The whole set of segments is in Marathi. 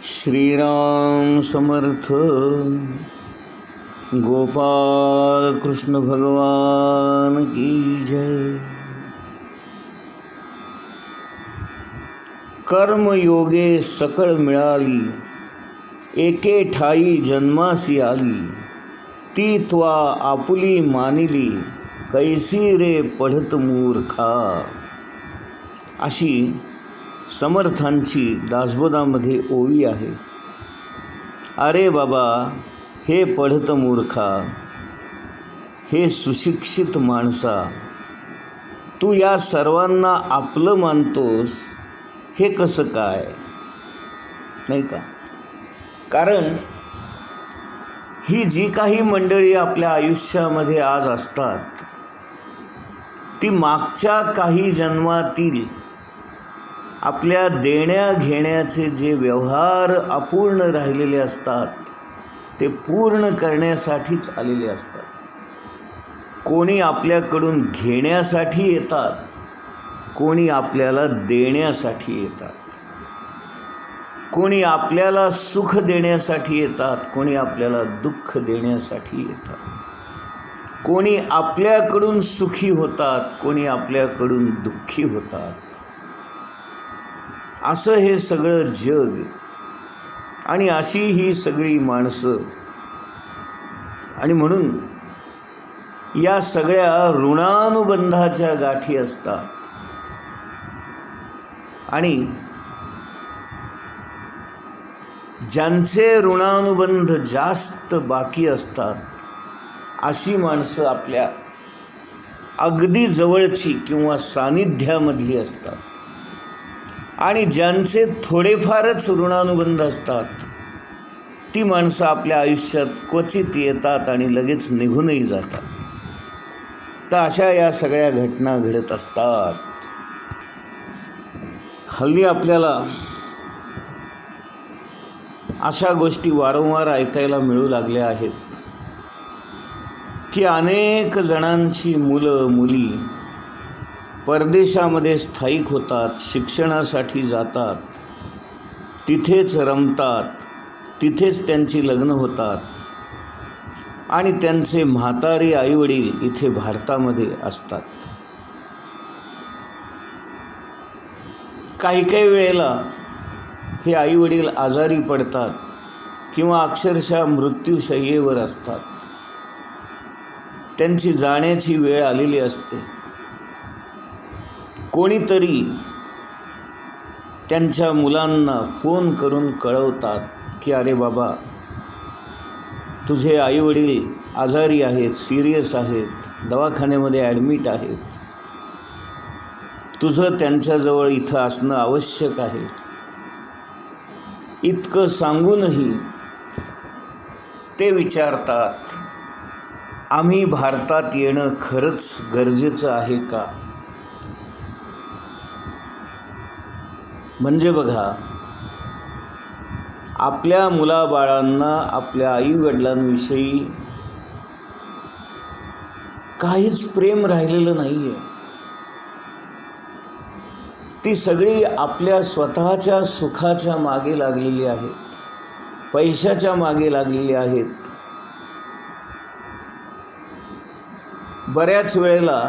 श्रीराम समर्थ. गोपाल कृष्ण भगवान की जय. कर्मयोगे सकळ मिळाली, एके ठाई जन्मासी आली. ती त्वा आपुली मानिली, कैसी रे पढत मूर्खा. अशी समर्थांची दासबोधामध्ये ओवी आहे. अरे बाबा, हे पढत मूर्खा, हे सुशिक्षित माणसा, तू या सर्वांना आपलं मानतोस, हे कसं काय? नाही का? कारण ही जी काही मंडळी आपल्या आयुष्यामध्ये आज असतात, ती मागच्या काही जन्मातील आपल्या देण्या घेण्याचे जे व्यवहार अपूर्ण राहिलेले असतात, ते पूर्ण करण्यासाठीच आलेले असतात. कोणी आपल्याकडून घेण्यासाठी येतात, कोणी आपल्याला देण्यासाठी येतात. कोणी आपल्याला सुख देण्यासाठी येतात, कोणी आपल्याला दुःख देण्यासाठी येतात. कोणी आपल्याकडून सुखी होतात, कोणी आपल्याकडून दुःखी होतात. असं हे सगळं जग आणि अशी ही सगळी माणसं. आणि म्हणून या सगळ्या ऋणानुबंधाच्या गाठी असतात. आणि ज्यांचे ऋणानुबंध जास्त बाकी असतात, अशी माणसं आपल्या अगदी जवळची किंवा सानिध्यामधली असतात. आणि ज्यांचे थोडेफारच ऋणानुबंध असतात, ती माणसं आपल्या आयुष्यात क्वचित येतात आणि लगेच निघूनही जातात. तर अशा या सगळ्या घटना घडत असतात. हल्ली आपल्याला अशा गोष्टी वारंवार ऐकायला मिळू लागल्या आहेत की अनेक जणांची मुलं मुली परदेशामध्ये स्थायिक होतात, शिक्षणासाठी जातात, तिथेच रमतात, तिथेच त्यांची लग्न होतात आणि त्यांचे म्हातारे आईवडील इथे भारतामध्ये असतात. काही काही वेळेला हे आईवडील आजारी पडतात किंवा अक्षरशः मृत्यूशय्येवर असतात. त्यांची जाण्याची वेळ आलेली असते. कोणीतरी त्यांच्या मुलांना फोन करून कळवतात की अरे बाबा, तुझे आईवडील आजारी आहेत, सिरियस आहेत, दवाखान्यामध्ये ॲडमिट आहेत, तुझं त्यांच्याजवळ इथं असणं आवश्यक आहे. इतकं सांगूनही ते विचारतात, आम्ही भारतात येणं खरंच गरजेचं आहे का? म्हणजे बघा, आपल्या मुलाबाळांना आपल्या आईवडिलांविषयी काहीच प्रेम राहिलेलं नाही आहे. ती सगळी आपल्या स्वतःच्या सुखाच्या मागे लागलेली आहेत, पैशाच्या मागे लागलेली आहेत. बऱ्याच वेळेला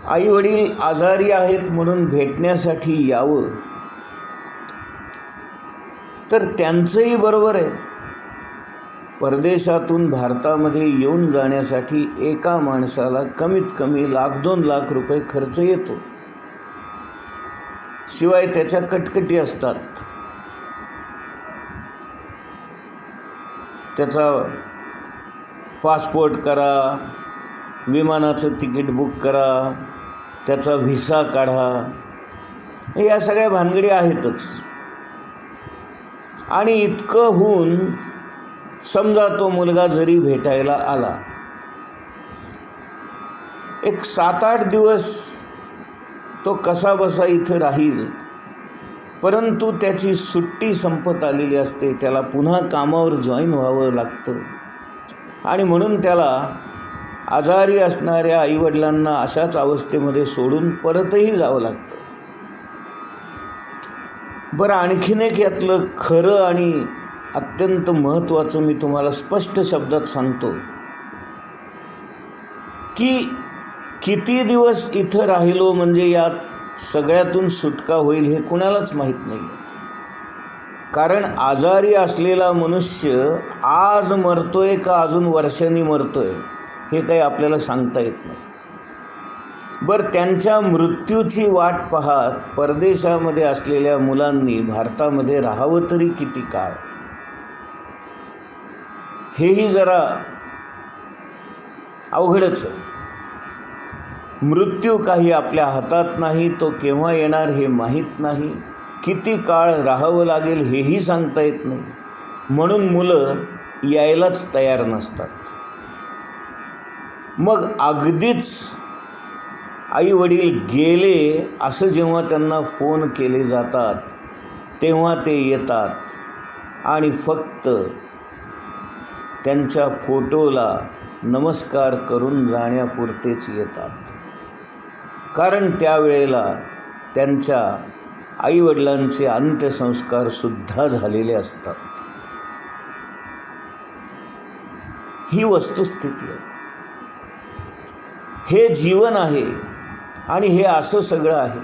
आईवडील आजारी आहेत म्हणून भेटण्यासाठी यावं, तर त्यांचंही बरोबर आहे. परदेशातून भारतामध्ये येऊन जाण्यासाठी एका माणसाला कमीत कमी $1,00,000-2 लाख खर्च येतो. शिवाय त्याच्या कटकटी असतात. त्याचा पासपोर्ट करा, विमानाचं तिकीट बुक करा, त्याचा व्हिसा काढा, या सगळ्या भानगडी आहेतच. आणि इतकं होऊन समजा तो मुलगा जरी भेटायला आला, एक 7-8 दिवस तो कसा बसा इथं राहील, परंतु त्याची सुट्टी संपत आलेली असते. त्याला पुन्हा कामावर जॉईन व्हावं लागतं आणि म्हणून त्याला आजारी असणाऱ्या आईवडिलांना अशाच अवस्थेमध्ये सोडून परतही जावं लागतं. बरं, आणखीन एक यातलं खरं आणि अत्यंत महत्त्वाचं मी तुम्हाला स्पष्ट शब्दात सांगतो की किती दिवस इथं राहिलो म्हणजे यात सगळ्यातून सुटका होईल हे कुणालाच माहीत नाही. कारण आजारी असलेला मनुष्य आज मरतोय का अजून वर्षांनी मरतोय हे काही आपल्याला सांगता येत नाही. बरं, त्यांच्या मृत्यूची वाट पाहत परदेशामध्ये असलेल्या मुलांनी भारतामध्ये राहावं तरी किती काळ, हेही जरा अवघडच आहे. मृत्यू काही आपल्या हातात नाही, तो केव्हा येणार हे माहीत नाही, किती काळ राहावं लागेल हेही सांगता येत नाही. म्हणून मुलं यायलाच तयार नसतात. मग अगदीच आई वडील गेले असं जेव्हा त्यांना फोन केले जातात तेव्हा ते येतात आणि फक्त त्यांच्या फोटोला नमस्कार करून जाण्यापुरतेच येतात. कारण त्यावेळेला त्यांच्या आईवडिलांचे अंत्यसंस्कारसुद्धा झालेले असतात. ही वस्तुस्थिती आहे. हे जीवन आहे आणि हे असं सगळं आहे.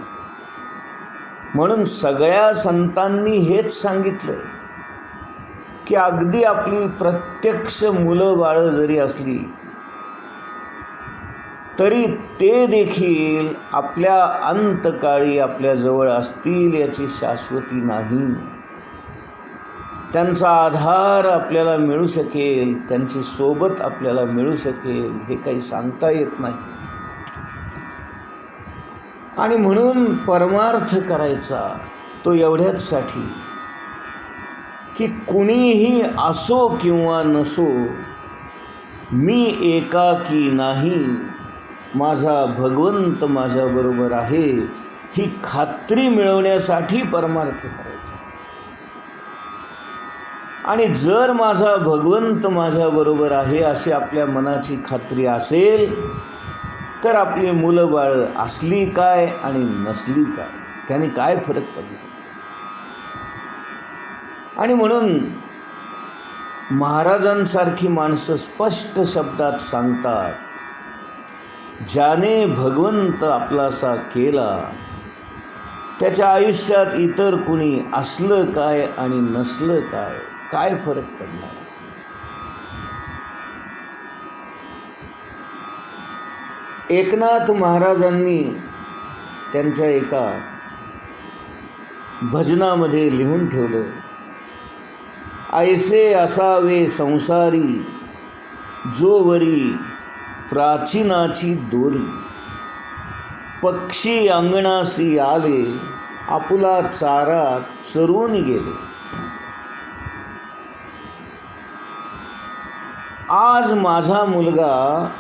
म्हणून सगळ्या संतांनी हेच सांगितलं आहे की अगदी आपली प्रत्यक्ष मुलं बाळं जरी असली तरी ते देखील आपल्या अंतकाळी आपल्याजवळ असतील याची शाश्वती नाही. त्यांचा आधार आपल्याला मिळू शकेल, त्यांची सोबत आपल्याला मिळू शकेल हे काही सांगता येत नाही. आणि म्हणून परमार्थ करायचा तो एवढ्याचसाठी की कुणीही असो किंवा नसो, मी एकाकी नाही, माझा भगवंत माझ्याबरोबर आहे, ही खात्री मिळवण्यासाठी परमार्थ करायचा. आणि जर माझा भगवंत माझ्याबरोबर आहे अशी आपल्या मनाची खात्री असेल तर आपली मुलं बाळं असली काय आणि नसली काय त्याने काय फरक पडला. आणि म्हणून महाराजांसारखी माणसं स्पष्ट शब्दात सांगतात, ज्याने भगवंत आपलासा केला त्याच्या आयुष्यात इतर कुणी असलं काय आणि नसलं काय काय फरक पडणार. एकनाथ महाराजांनी त्यांच्या एका भजनामध्ये लिहून ठेवलं, ऐसे असावे संसारी जोवरी प्राचीनाची दोरी, पक्षी अंगणासी आले आपुला चारा चरून गेले. आज माझा मुलगा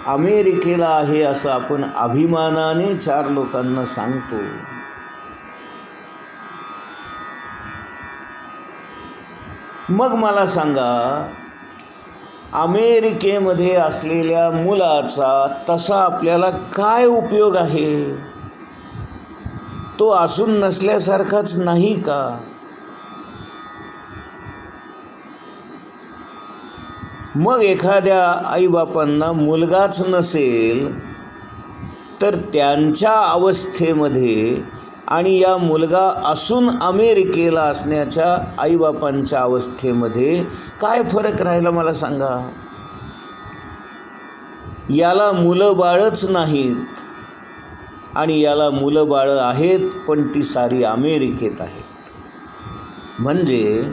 अमेरिकेला आहे असं आपण अभिमानाने 4 लोकांना सांगतो. मग मला सांगा, अमेरिकेमध्ये असलेल्या मुलाचा तसा आपल्याला काय उपयोग आहे? तो असून नसल्यासारखाच नाही का? मग एखाद्या आईबापांना मुलगाच नसेल तर त्यांच्या अवस्थेमध्ये आणि या मुलगा असून अमेरिकेला असण्याच्या आईबापांच्या अवस्थेमध्ये काय फरक राहिला मला सांगा. याला मुलं बाळच नाहीत आणि याला मुलं बाळं आहेत पण ती सारी अमेरिकेत आहेत. म्हणजे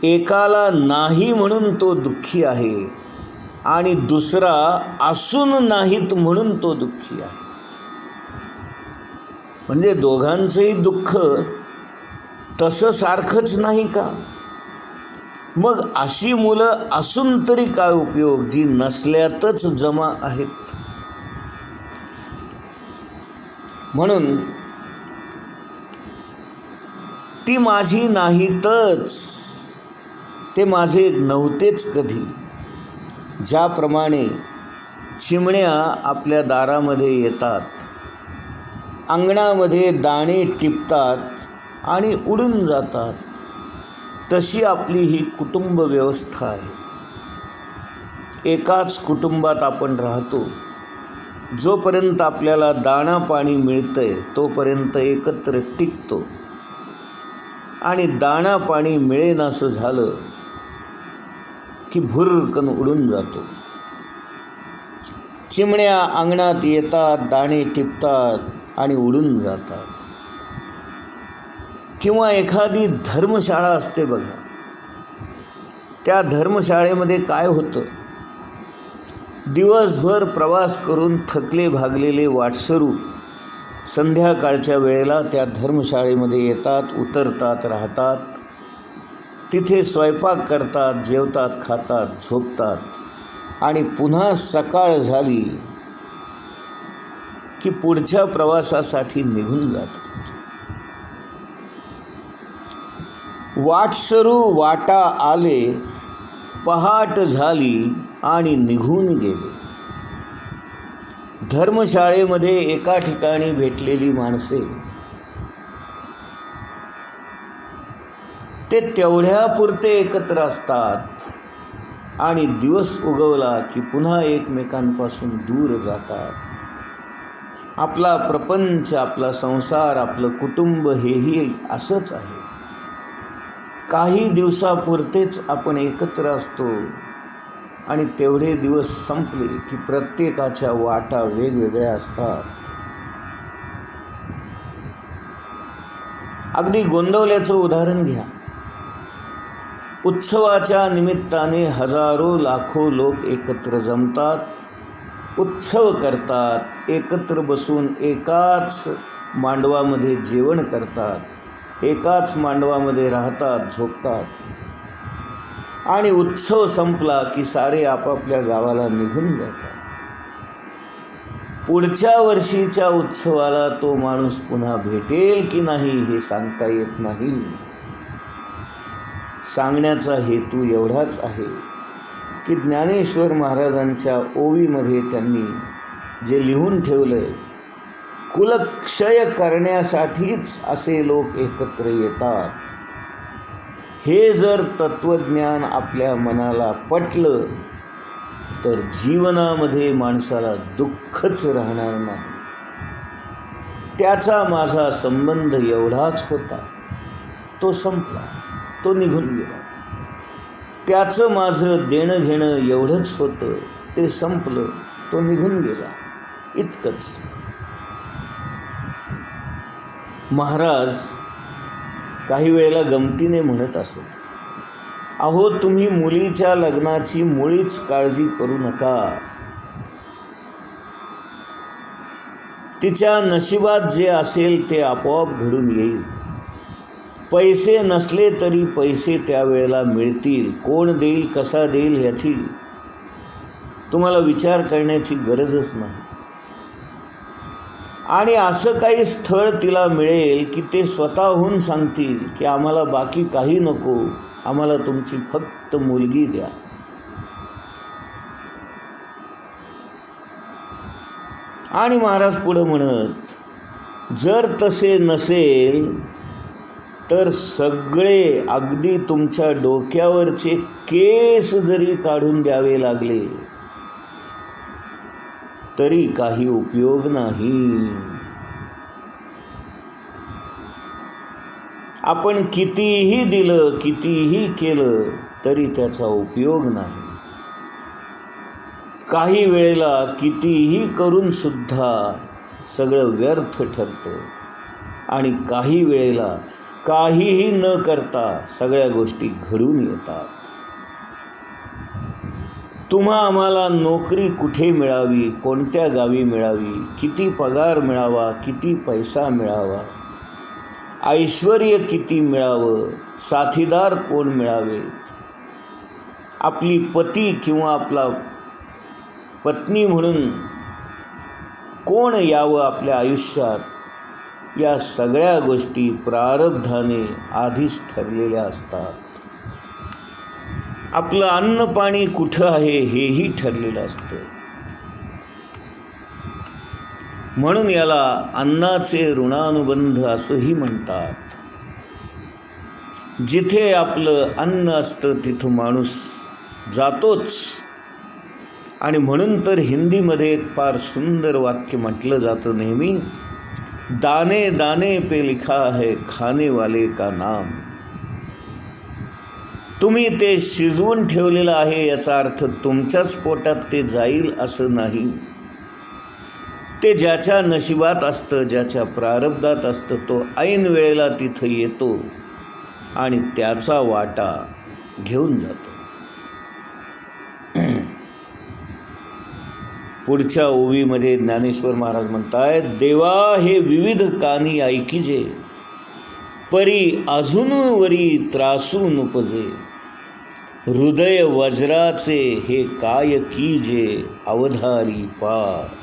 एकाला नाही म्हणून तो दुःखी आहे आणि दुसरा असून नाहीत म्हणून तो दुःखी आहे. म्हणजे दोघांचंही दुःख तसं सारखंच नाही का? मग अशी मुलं असून तरी काय उपयोग जी नसल्यातच जमा आहेत. म्हणून ती माझी नाहीतच, ते माझे नव्हतेच कधी. ज्याप्रमाणे चिमण्या आपल्या दारामध्ये येतात, अंगणामध्ये दाणे टिपतात आणि उडून जातात. तशी आपली ही कुटुंब व्यवस्था आहे. एकाच कुटुंबात आपण राहतो. जोपर्यंत आपल्याला दाणा पाणी मिळतंय तोपर्यंत एकत्र टिकतो, आणि दाणा पाणी मिळेनासं झालं की भुरकन उडून जातो. चिमण्या अंगणात येतात, दाणे टिपतात आणि उडून जातात. किंवा एखादी धर्मशाळा असते बघा, त्या धर्मशाळेमध्ये काय होतं, दिवसभर प्रवास करून थकले भागलेले वाटसरू संध्याकाळच्या वेळेला त्या धर्मशाळेमध्ये येतात, उतरतात, राहतात. तिथे स्वयंपाक करतात, जेवतात, खातात, झोपतात आणि पुन्हा सकाळ झाली की पुढच्या प्रवासासाठी निघून जातात. वाटसरू वाटा आले, पहाट झाली आणि निघून गेले. धर्मशाळेमध्ये एका ठिकाणी भेटलेली माणसे ते तेवढ्यापुरते एकत्र असतात आणि दिवस उगवला की पुन्हा एकमेकांपासून दूर जातात. आपला प्रपंच, आपला संसार, आपलं कुटुंब हेही असंच आहे. काही दिवसापुरतेच आपण एकत्र असतो आणि तेवढे दिवस संपले की प्रत्येकाच्या वाटा वेगवेगळ्या असतात. अगदी गोंदवल्याचं उदाहरण घ्या. उत्सवाच्या निमित्ताने हजारो लाखो लोक एकत्र जमतात, उत्सव करतात, एकत्र बसून एकाच मांडवामध्ये जेवण करतात, एकाच मांडवामध्ये राहतात, झोपतात. आणि उत्सव संपला की सारे आपापल्या गावाला निघून जातात. पुढच्या वर्षीच्या उत्सवाला तो माणूस पुन्हा भेटेल की नाही हे सांगता येत नाही. सांगण्याचा हेतू एवढाच आहे की ज्ञानेश्वर महाराजांच्या ओवीमध्ये त्यांनी जे लिहून ठेवलंय, कुलक्षय करण्यासाठीच असे लोक एकत्र येतात. हे जर तत्त्वज्ञान आपल्या मनाला पटलं तर जीवनामध्ये माणसाला दुःखच राहणार नाही. त्याचा माझा संबंध एवढाच होता, तो संपला, तो निघून गेला. त्याचं माझं देणं घेणं एवढंच होतं, ते संपलं, तो निघून गेला, इतकंच. महाराज काही वेळेला गमतीने म्हणत असत, अहो तुम्ही मुलीच्या लग्नाची मुळीच काळजी करू नका. तिच्या नशिबात जे असेल ते आपोआप घडून येईल. पैसे नसले तरी पैसे त्यावेळेला मिळतील. कोण देईल, कसा देईल ह्याची तुम्हाला विचार करण्याची गरजच नाही. आणि असं काही स्थळ तिला मिळेल की ते स्वतःहून सांगतील की आम्हाला बाकी काही नको, आम्हाला तुमची फक्त मुलगी द्या. आणि महाराज पुढे म्हणत, जर तसे नसेल तर सगळे अगदी तुमच्या डोक्यावरचे केस जरी काढून द्यावे लागले तरी काही उपयोग नाही. आपण कितीही दिलं, कितीही केलं तरी त्याचा उपयोग नाही. काही वेळेला कितीही करून सुद्धा सगळं व्यर्थ ठरतं आणि काही वेळेला काहीही न करता सगळ्या गोष्टी घडून येतात. तुम्हा आम्हाला नोकरी कुठे मिळावी, कोणत्या गावी मिळावी, किती पगार मिळावा, किती पैसा मिळावा, ऐश्वर्य किती मिळावं, साथीदार कोण मिळावेत, आपली पती किंवा आपला पत्नी म्हणून कोण यावं आपल्या आयुष्यात, या सगळ्या गोष्टी प्रारब्धाने आधीच ठरलेल्या असतात. आपलं अन्न पाणी कुठं आहे हेही ठरलेलं असतं. म्हणून याला अन्नाचे ऋणानुबंध असंही म्हणतात. जिथे आपलं अन्न असतं तिथं माणूस जातोच. आणि म्हणून तर हिंदीमध्ये एक फार सुंदर वाक्य म्हटलं जातं नेहमी, दाने दाने पे लिखा है खाने वाले का नाम. तुम्ही ते शिजवून ठेवलेलं आहे याचा अर्थ तुमच्याच पोटात ते जाईल असं नाही. ते ज्याच्या नशिबात असतं, ज्याच्या प्रारब्धात असतं, तो ऐन वेळेला तिथं येतो आणि त्याचा वाटा घेऊन जातो. पुढच्या ओवीमध्ये ज्ञानेश्वर महाराज म्हणतायत, देवा हे विविध कानी ऐकिजे, परी अजून वरी त्रासून उपजे, हृदय वज्राचे हे काय कीजे, अवधारी पार.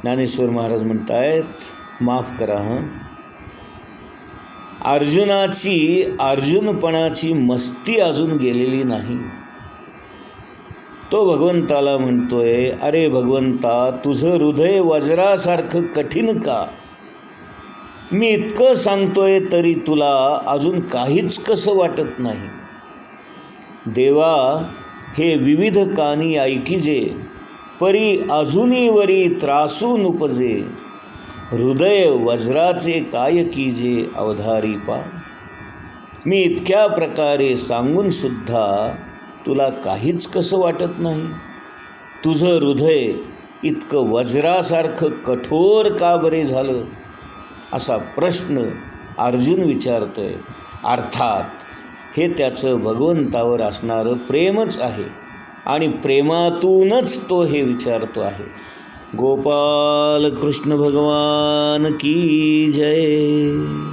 ज्ञानेश्वर महाराज म्हणतायत, माफ करा अर्जुनाची अर्जुनपणाची मस्ती अजून गेलेली नाही. तो भगवंताला म्हणतोय, अरे भगवंता, तुझं हृदय वज्रासारखं कठीण का? मी इतकं सांगतोय तरी तुला अजून काहीच कसं वाटत नाही. देवा हे विविध कानी ऐकिजे, परी अजूनी वरी त्रासून उपजे, हृदय वज्राचे काय कीजे, अवधारी पा. मी इतक्या प्रकारे सांगून सुद्धा तुला काहीच कसं वाटत नाही. तुझं हृदय इतकं वज्रासारखं कठोर का बरे झालं, असा प्रश्न अर्जुन विचारतोय. अर्थात हे त्याचं भगवंतावर असणारं प्रेमच आहे आणि प्रेमातूनच तो हे विचारतो आहे. गोपाल कृष्ण भगवान की जय.